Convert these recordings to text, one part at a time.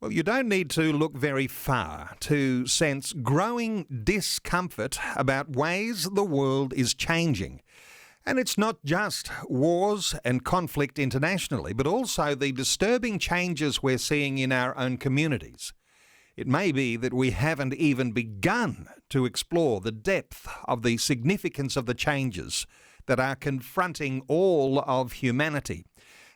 Well, you don't need to look very far to sense growing discomfort about ways the world is changing. And it's not just wars and conflict internationally, but also the disturbing changes we're seeing in our own communities. It may be that we haven't even begun to explore the depth of the significance of the changes that are confronting all of humanity.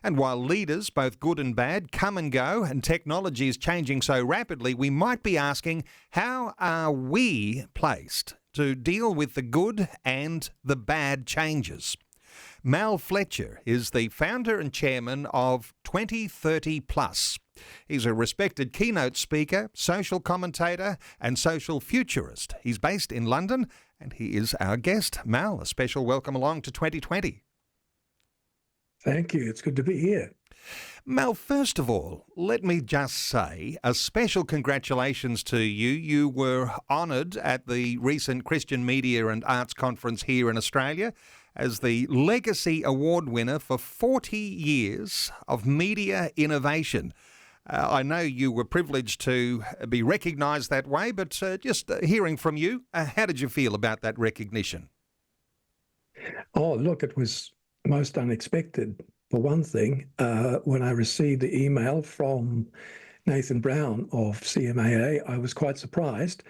And while leaders, both good and bad, come and go, and technology is changing so rapidly, we might be asking, how are we placed to deal with the good and the bad changes? Mal Fletcher is the founder and chairman of 2030 Plus. He's a respected keynote speaker, social commentator and social futurist. He's based in London and he is our guest. Mal, a special welcome along to 2020. Thank you. It's good to be here. Mal, first of all, let me just say a special congratulations to you. You were honoured at the recent Christian Media and Arts Conference here in Australia as the Legacy Award winner for 40 years of media innovation. I know you were privileged to be recognised that way, but just hearing from you, how did you feel about that recognition? Oh, look, it was most unexpected. For one thing, when I received the email from Nathan Brown of CMAA, I was quite surprised,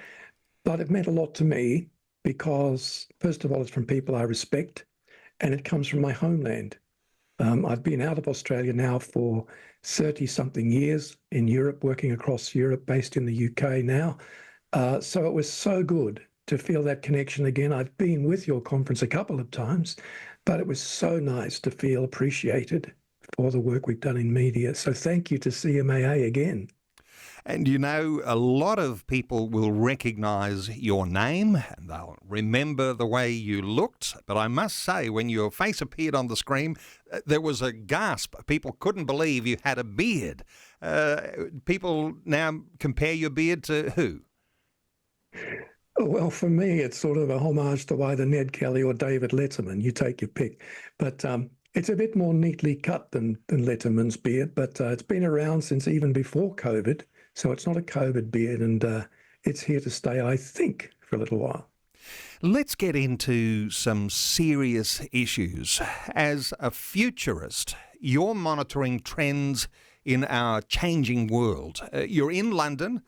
but it meant a lot to me because, first of all, it's from people I respect and it comes from my homeland. I've been out of Australia now for 30-something years in Europe, working across Europe, based in the UK now. So it was so good to feel that connection again. I've been with your conference a couple of times, but it was so nice to feel appreciated for the work we've done in media. So thank you to CMAA again. And you know, a lot of people will recognise your name and they'll remember the way you looked. But I must say, when your face appeared on the screen, there was a gasp. People couldn't believe you had a beard. People now compare your beard to who? Well, for me, it's sort of a homage to either Ned Kelly or David Letterman. You take your pick. But it's a bit more neatly cut than Letterman's beard, but it's been around since even before COVID. So it's not a COVID beard, and it's here to stay, I think, for a little while. Let's get into some serious issues. As a futurist, you're monitoring trends in our changing world. You're in London,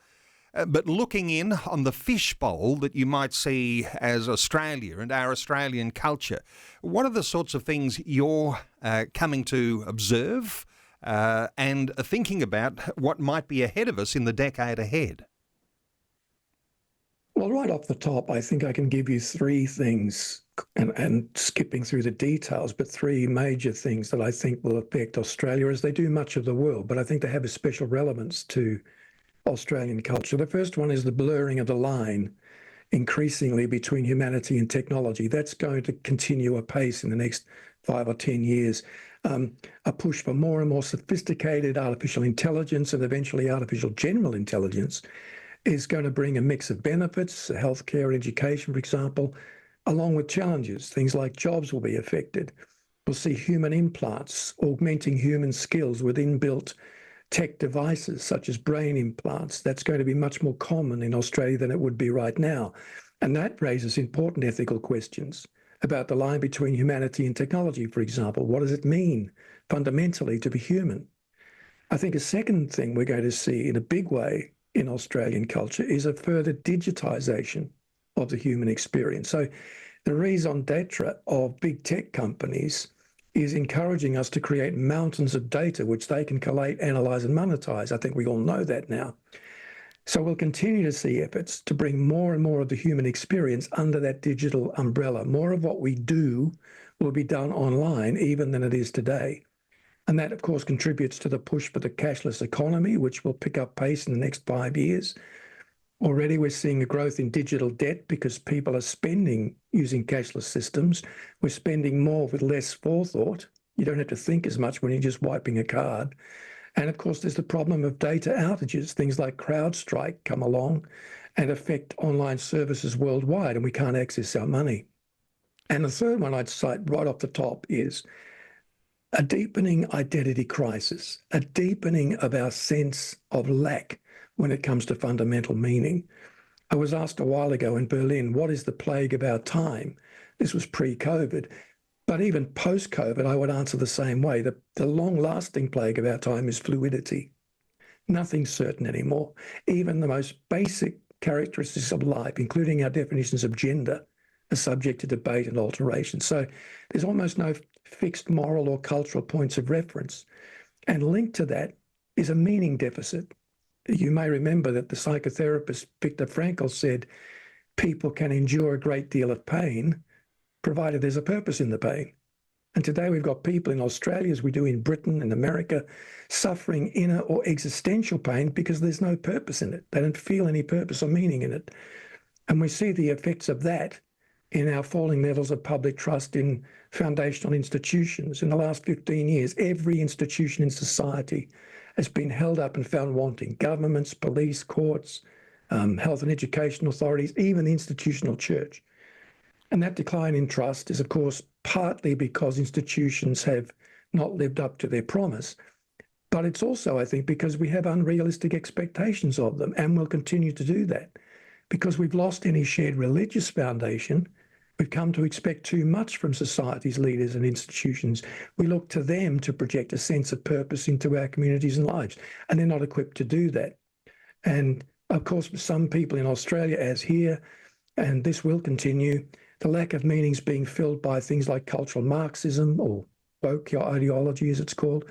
but looking in on the fishbowl that you might see as Australia and our Australian culture. What are the sorts of things you're coming to observe and thinking about what might be ahead of us in the decade ahead? Well, right off the top, I think I can give you three things, and skipping through the details, but three major things that I think will affect Australia as they do much of the world, but I think they have a special relevance to Australian culture. The first one is the blurring of the line increasingly between humanity and technology. That's going to continue apace in the next 5 or 10 years. A push for more and more sophisticated artificial intelligence and eventually artificial general intelligence is going to bring a mix of benefits, healthcare and education, for example, along with challenges. Things like jobs will be affected. We'll see human implants augmenting human skills with inbuilt tech devices such as brain implants. That's going to be much more common in Australia than it would be right now. And that raises important ethical questions about the line between humanity and technology, for example. What does it mean fundamentally to be human? I think a second thing we're going to see in a big way in Australian culture is a further digitisation of the human experience. So the raison d'etre of big tech companies is encouraging us to create mountains of data which they can collate, analyse and monetize. I think we all know that now. So we'll continue to see efforts to bring more and more of the human experience under that digital umbrella. More of what we do will be done online even than it is today. And that, of course, contributes to the push for the cashless economy, which will pick up pace in the next 5 years. Already we're seeing a growth in digital debt because people are spending using cashless systems. We're spending more with less forethought. You don't have to think as much when you're just wiping a card. And of course, there's the problem of data outages. Things like CrowdStrike come along and affect online services worldwide, and we can't access our money. And the third one I'd cite right off the top is a deepening identity crisis, a deepening of our sense of lack when it comes to fundamental meaning. I was asked a while ago in Berlin, what is the plague of our time? This was pre-COVID. But even post-COVID, I would answer the same way. The long-lasting plague of our time is fluidity. Nothing's certain anymore. Even the most basic characteristics of life, including our definitions of gender, are subject to debate and alteration. So there's almost no fixed moral or cultural points of reference. And linked to that is a meaning deficit. You may remember that the psychotherapist Viktor Frankl said people can endure a great deal of pain provided there's a purpose in the pain. And today we've got people in Australia, as we do in Britain and America, suffering inner or existential pain because there's no purpose in it. They don't feel any purpose or meaning in it. And we see the effects of that in our falling levels of public trust in foundational institutions. In the last 15 years, every institution in society has been held up and found wanting. Governments, police, courts, health and education authorities, even the institutional church. And that decline in trust is, of course, partly because institutions have not lived up to their promise. But it's also, I think, because we have unrealistic expectations of them and will continue to do that. Because we've lost any shared religious foundation, we've come to expect too much from society's leaders and institutions. We look to them to project a sense of purpose into our communities and lives, and they're not equipped to do that. And of course, for some people in Australia, as here, and this will continue, the lack of meaning is being filled by things like cultural Marxism or woke ideology, as it's called,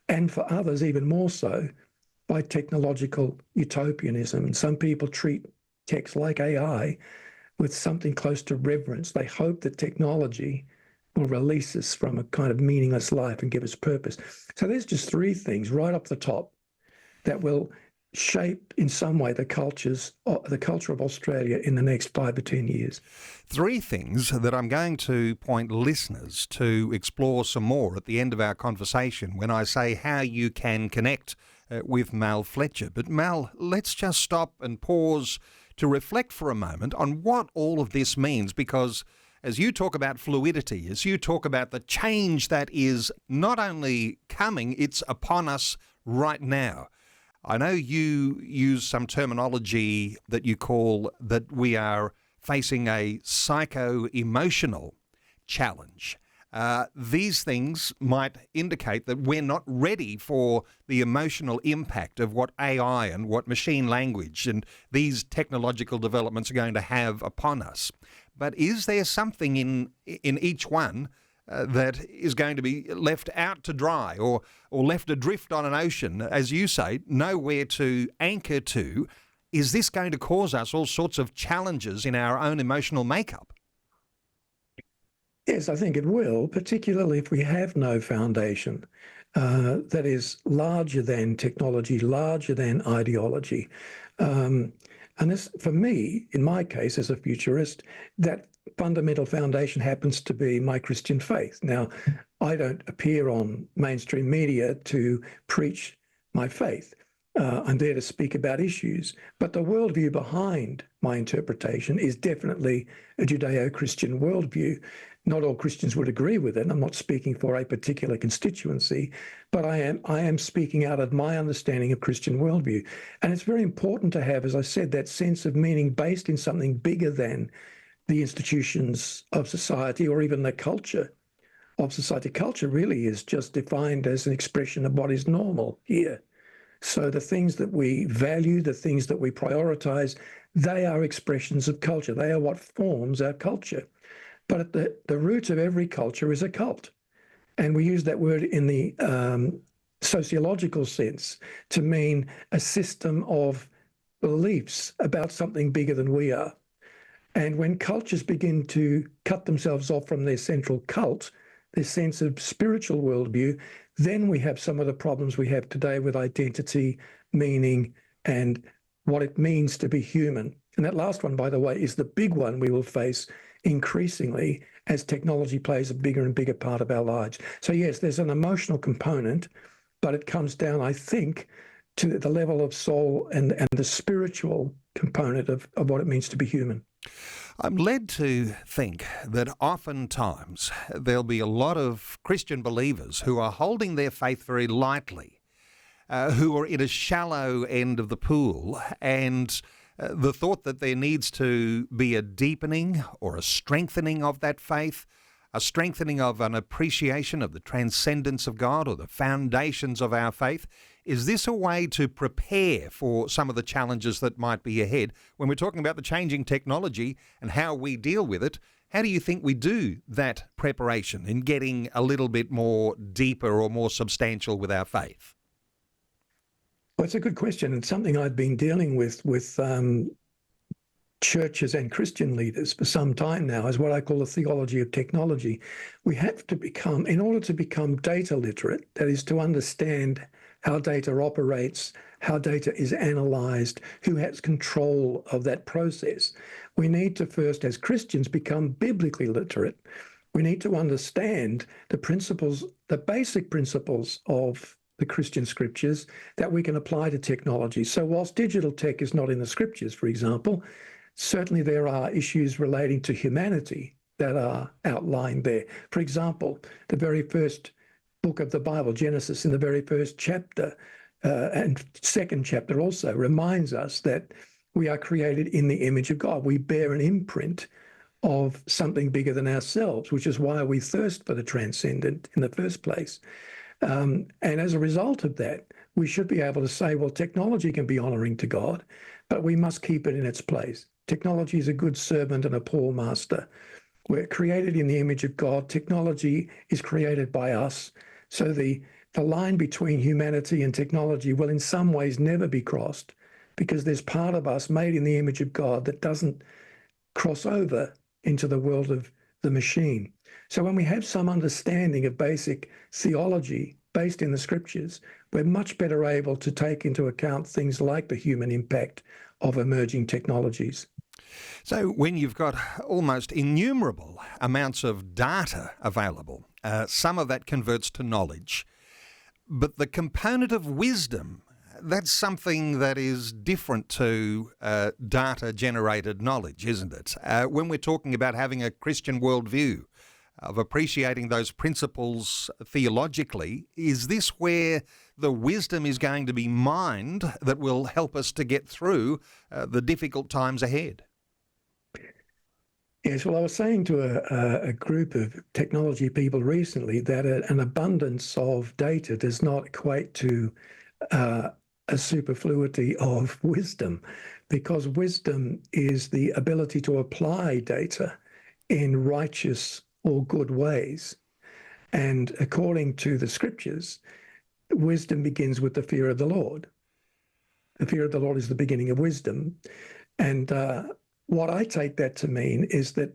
and for others, even more so, by technological utopianism. And some people treat text like AI with something close to reverence. They hope that technology will release us from a kind of meaningless life and give us purpose. So there's just three things right off the top that will shape in some way the culture of Australia in the next 5 to 10 years. Three things that I'm going to point listeners to explore some more at the end of our conversation when I say how you can connect with Mal Fletcher. But Mal, let's just stop and pause to reflect for a moment on what all of this means, because as you talk about fluidity, as you talk about the change that is not only coming, it's upon us right now. I know you use some terminology that you call that we are facing a psycho-emotional challenge. These things might indicate that we're not ready for the emotional impact of what AI and what machine language and these technological developments are going to have upon us. But is there something in each one that is going to be left out to dry or left adrift on an ocean, as you say, nowhere to anchor to? Is this going to cause us all sorts of challenges in our own emotional makeup? Yes, I think it will, particularly if we have no foundation that is larger than technology, larger than ideology. And this, for me, in my case as a futurist, that fundamental foundation happens to be my Christian faith. Now, I don't appear on mainstream media to preach my faith. I'm there to speak about issues. But the worldview behind my interpretation is definitely a Judeo-Christian worldview. Not all Christians would agree with it. I'm not speaking for a particular constituency, but I am speaking out of my understanding of Christian worldview. And it's very important to have, as I said, that sense of meaning based in something bigger than the institutions of society or even the culture of society. Culture really is just defined as an expression of what is normal here. So the things that we value, the things that we prioritize, they are expressions of culture. They are what forms our culture. But at the root of every culture is a cult. And we use that word in the sociological sense to mean a system of beliefs about something bigger than we are. And when cultures begin to cut themselves off from their central cult, their sense of spiritual worldview, then we have some of the problems we have today with identity, meaning, and what it means to be human. And that last one, by the way, is the big one we will face increasingly as technology plays a bigger and bigger part of our lives. So yes, there's an emotional component, but it comes down, I think, to the level of soul and the spiritual component of what it means to be human. I'm led to think that oftentimes there'll be a lot of Christian believers who are holding their faith very lightly, who are in a shallow end of the pool, and the thought that there needs to be a deepening or a strengthening of that faith, a strengthening of an appreciation of the transcendence of God or the foundations of our faith. Is this a way to prepare for some of the challenges that might be ahead? When we're talking about the changing technology and how we deal with it, how do you think we do that preparation in getting a little bit more deeper or more substantial with our faith? Well, it's a good question, and something I've been dealing with churches and Christian leaders for some time now is what I call the theology of technology. We have to become, in order to become data literate, that is to understand how data operates, how data is analysed, who has control of that process. We need to first, as Christians, become biblically literate. We need to understand the principles, the basic principles of the Christian scriptures that we can apply to technology. So whilst digital tech is not in the scriptures, for example, certainly there are issues relating to humanity that are outlined there. For example, the very first book of the Bible, Genesis, in the very first chapter and second chapter also reminds us that we are created in the image of God. We bear an imprint of something bigger than ourselves, which is why we thirst for the transcendent in the first place. And as a result of that, we should be able to say, well, technology can be honouring to God, but we must keep it in its place. Technology is a good servant and a poor master. We're created in the image of God. Technology is created by us. So the line between humanity and technology will in some ways never be crossed, because there's part of us made in the image of God that doesn't cross over into the world of the machine. So when we have some understanding of basic theology based in the scriptures, we're much better able to take into account things like the human impact of emerging technologies. So when you've got almost innumerable amounts of data available, some of that converts to knowledge, but the component of wisdom, that's something that is different to data-generated knowledge, isn't it? When we're talking about having a Christian worldview, of appreciating those principles theologically, is this where the wisdom is going to be mined that will help us to get through the difficult times ahead? Yes, well, I was saying to a group of technology people recently that an abundance of data does not equate to a superfluity of wisdom, because wisdom is the ability to apply data in righteous or good ways. And according to the scriptures, wisdom begins with the fear of the Lord. The fear of the Lord is the beginning of wisdom. And what I take that to mean is that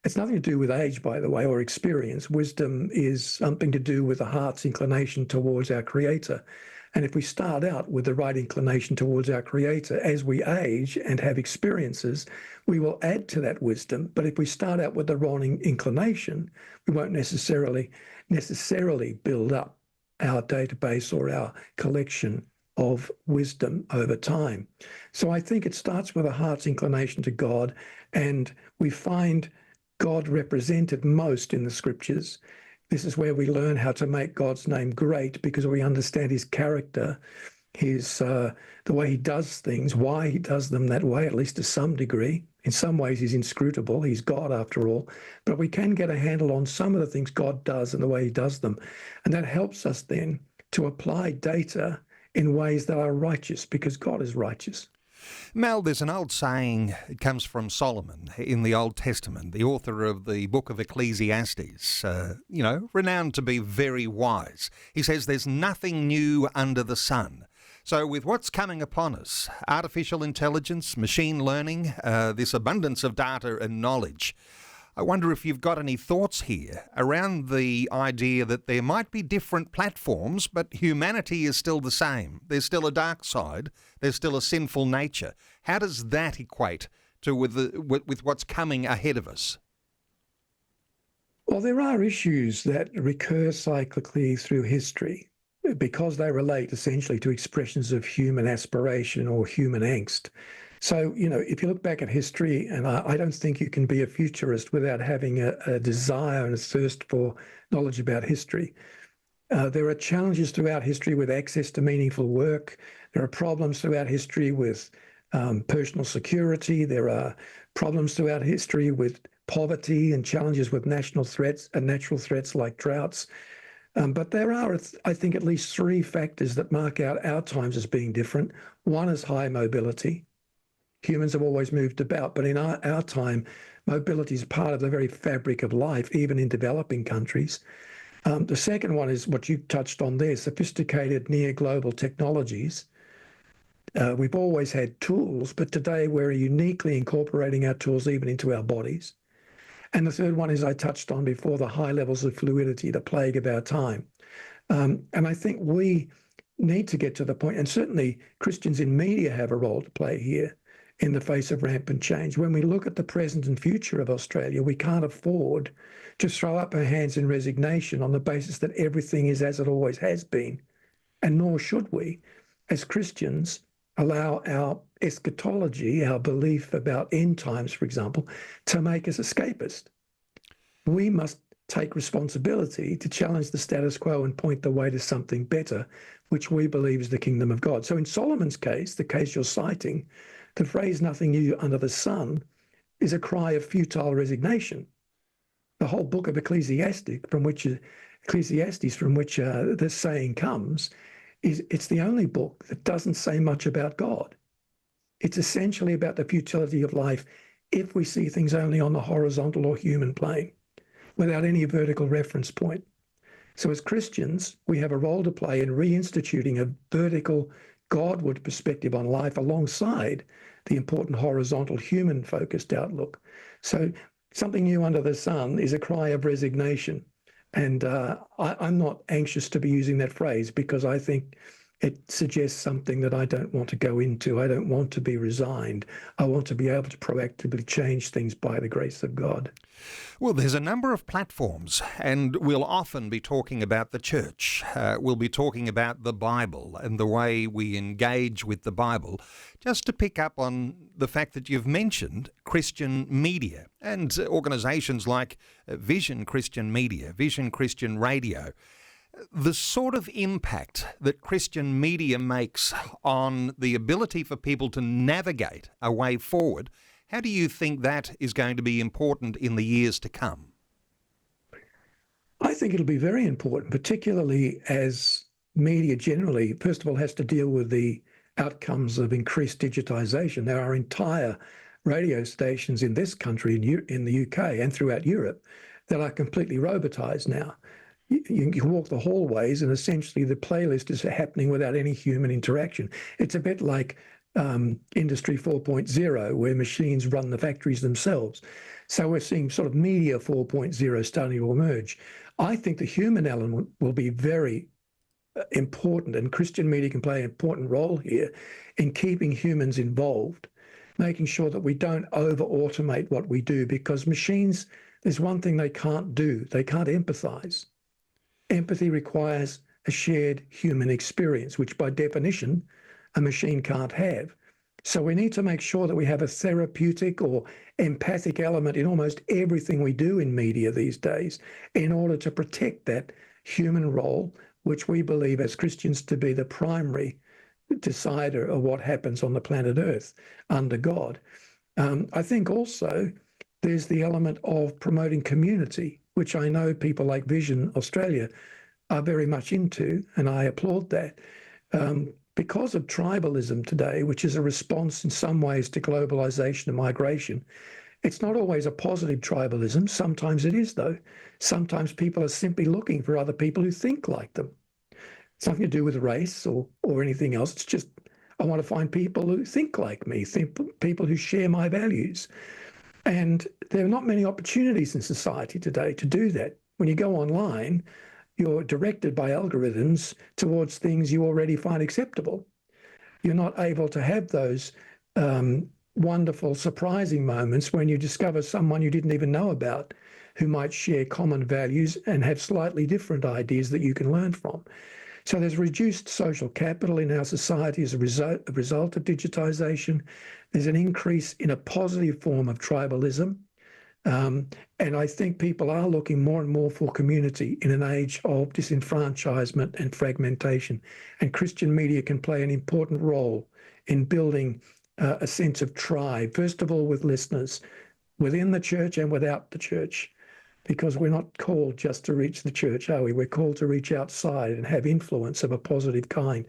it's nothing to do with age, by the way, or experience. Wisdom is something to do with the heart's inclination towards our Creator. And if we start out with the right inclination towards our Creator, as we age and have experiences, we will add to that wisdom. But if we start out with the wrong inclination, we won't necessarily build up our database or our collection of wisdom over time. So I think it starts with a heart's inclination to God, and we find God represented most in the scriptures. This is where we learn how to make God's name great, because we understand his character, his the way he does things, why he does them that way, at least to some degree. In some ways, he's inscrutable. He's God after all. But we can get a handle on some of the things God does and the way he does them. And that helps us then to apply data in ways that are righteous, because God is righteous. Mal, there's an old saying, it comes from Solomon in the Old Testament, the author of the book of Ecclesiastes, renowned to be very wise. He says there's nothing new under the sun. So with what's coming upon us, artificial intelligence, machine learning, this abundance of data and knowledge, I wonder if you've got any thoughts here around the idea that there might be different platforms, but humanity is still the same. There's still a dark side. There's still a sinful nature. How does that equate to with what's coming ahead of us? Well, there are issues that recur cyclically through history because they relate essentially to expressions of human aspiration or human angst. So, if you look back at history, and I don't think you can be a futurist without having a desire and a thirst for knowledge about history. There are challenges throughout history with access to meaningful work. There are problems throughout history with personal security. There are problems throughout history with poverty and challenges with national threats and natural threats like droughts. But there are, I think, at least three factors that mark out our times as being different. One is high mobility. Humans have always moved about, but in our time, mobility is part of the very fabric of life, even in developing countries. The second one is what you touched on there, sophisticated near global technologies. We've always had tools, but today we're uniquely incorporating our tools even into our bodies. And the third one is I touched on before, the high levels of fluidity, the plague of our time. And I think we need to get to the point, and certainly Christians in media have a role to play here in the face of rampant change. When we look at the present and future of Australia, we can't afford to throw up our hands in resignation on the basis that everything is as it always has been. And nor should we, as Christians, allow our eschatology, our belief about end times, for example, to make us escapist. We must take responsibility to challenge the status quo and point the way to something better, which we believe is the kingdom of God. So in Solomon's case, the case you're citing, the phrase "nothing new under the sun" is a cry of futile resignation. The whole book of Ecclesiastes, from which this saying comes, it's the only book that doesn't say much about God. It's essentially about the futility of life if we see things only on the horizontal or human plane, without any vertical reference point. So as Christians, we have a role to play in reinstituting a vertical Godward perspective on life alongside the important horizontal human-focused outlook. So something new under the sun is a cry of resignation. And I'm not anxious to be using that phrase because I think it suggests something that I don't want to go into. I don't want to be resigned. I want to be able to proactively change things by the grace of God. Well, there's a number of platforms, and we'll often be talking about the church. We'll be talking about the Bible and the way we engage with the Bible. Just to pick up on the fact that you've mentioned Christian media and organisations like Vision Christian Media, Vision Christian Radio, the sort of impact that Christian media makes on the ability for people to navigate a way forward, how do you think that is going to be important in the years to come? I think it'll be very important, particularly as media generally, first of all, has to deal with the outcomes of increased digitisation. There are entire radio stations in this country, in the UK and throughout Europe, that are completely robotised now. You can walk the hallways and essentially the playlist is happening without any human interaction. It's a bit like Industry 4.0, where machines run the factories themselves. So we're seeing sort of Media 4.0 starting to emerge. I think the human element will be very important, and Christian media can play an important role here in keeping humans involved, making sure that we don't over-automate what we do, because machines, there's one thing they can't do. They can't empathise. Empathy requires a shared human experience, which by definition, a machine can't have. So we need to make sure that we have a therapeutic or empathic element in almost everything we do in media these days in order to protect that human role, which we believe as Christians to be the primary decider of what happens on the planet Earth under God. I think also there's the element of promoting community, which I know people like Vision Australia are very much into, and I applaud that. Because of tribalism today, which is a response in some ways to globalization and migration, it's not always a positive tribalism. Sometimes it is, though. Sometimes people are simply looking for other people who think like them. It's nothing to do with race or anything else. It's just, I want to find people who think like me, people who share my values. And there are not many opportunities in society today to do that. When you go online, you're directed by algorithms towards things you already find acceptable. You're not able to have those wonderful, surprising moments when you discover someone you didn't even know about who might share common values and have slightly different ideas that you can learn from. So there's reduced social capital in our society as a result of digitisation. There's an increase in a positive form of tribalism. And I think people are looking more and more for community in an age of disenfranchisement and fragmentation. And Christian media can play an important role in building a sense of tribe, first of all with listeners, within the church and without the church, because we're not called just to reach the church, are we? We're called to reach outside and have influence of a positive kind.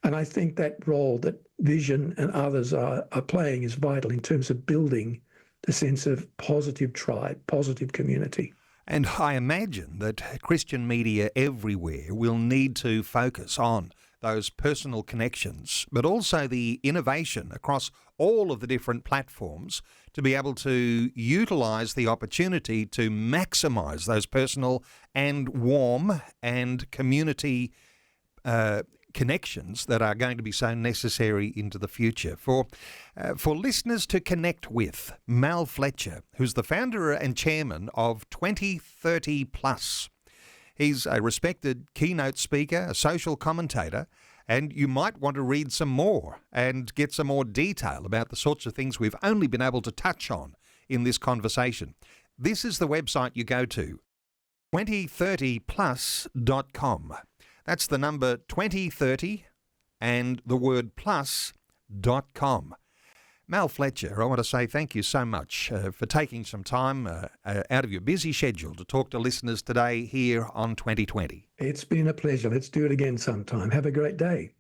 And I think that role that Vision and others are playing is vital in terms of building the sense of positive tribe, positive community. And I imagine that Christian media everywhere will need to focus on those personal connections, but also the innovation across all of the different platforms to be able to utilise the opportunity to maximise those personal and warm and community connections that are going to be so necessary into the future. For listeners to connect with Mal Fletcher, who's the founder and chairman of 2030 Plus. He's a respected keynote speaker, a social commentator, and you might want to read some more and get some more detail about the sorts of things we've only been able to touch on in this conversation. This is the website you go to, 2030plus.com. That's the number 2030 and the word plus.com. Mal Fletcher, I want to say thank you so much for taking some time out of your busy schedule to talk to listeners today here on 2020. It's been a pleasure. Let's do it again sometime. Have a great day.